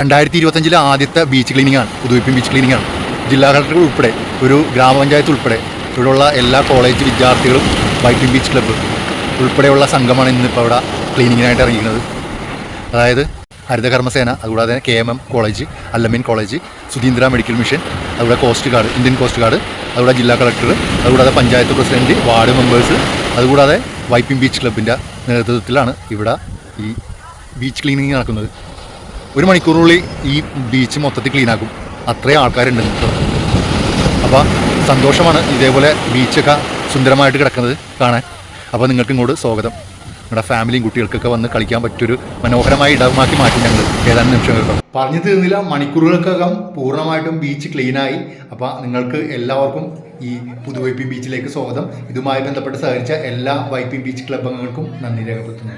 2025 ആദ്യത്തെ beach ക്ലീനിങ്ങാണ്, Puthuvypeen beach ക്ലീനിങ്ങാണ്. ജില്ലാ collector ഉൾപ്പെടെ ഒരു ഗ്രാമപഞ്ചായത്ത് ഉൾപ്പെടെ ഇവിടെയുള്ള എല്ലാ കോളേജ് വിദ്യാർത്ഥികളും വൈപ്പിൻ ബീച്ച് ക്ലബ്ബ് ഉൾപ്പെടെയുള്ള സംഘമാണ് ഇന്നിപ്പോൾ അവിടെ ക്ലീനിങ്ങിനായിട്ട് ഇറങ്ങിക്കുന്നത്. അതായത് ഹരിതകർമ്മസേന, അതുകൂടാതെ KMM college, Al Ameen college, Sudheendra medical mission, അതുകൂടെ coast guard, Indian coast guard, അതുകൂടെ ജില്ലാ കളക്ടർ, അതുകൂടാതെ പഞ്ചായത്ത് പ്രസിഡന്റ്, വാർഡ് മെമ്പേഴ്സ്, അതുകൂടാതെ വൈപ്പിൻ ബീച്ച് ക്ലബിൻ്റെ നേതൃത്വത്തിലാണ് ഇവിടെ ഈ ബീച്ച് ക്ലീനിങ് നടക്കുന്നത്. 1 മണിക്കൂറിനുള്ളിൽ ഈ ബീച്ച് മൊത്തത്തിൽ ക്ലീനാക്കും. അത്രയും ആൾക്കാരുണ്ട്. അപ്പോൾ സന്തോഷമാണ് ഇതേപോലെ ബീച്ചൊക്കെ സുന്ദരമായിട്ട് കിടക്കുന്നത് കാണാൻ. അപ്പോൾ നിങ്ങൾക്ക് ഇങ്ങോട്ട് സ്വാഗതം. നമ്മുടെ ഫാമിലിയും കുട്ടികൾക്കൊക്കെ വന്ന് കളിക്കാൻ പറ്റിയൊരു മനോഹരമായ ഇടമാക്കി മാറ്റി ഞങ്ങൾ ഏതാനും നിമിഷങ്ങൾക്കും. പറഞ്ഞു തീർന്നില്ല, മണിക്കൂറുകൾക്കകം പൂർണ്ണമായിട്ടും ബീച്ച് ക്ലീനായി. അപ്പോൾ നിങ്ങൾക്ക് എല്ലാവർക്കും ഈ പുതുവൈപ്പിൻ ബീച്ചിലേക്ക് സ്വാഗതം. ഇതുമായി ബന്ധപ്പെട്ട് സഹകരിച്ച എല്ലാ വൈപ്പിൻ ബീച്ച് ക്ലബ് അംഗങ്ങൾക്കും നന്ദി രേഖപ്പെടുത്തുന്നു.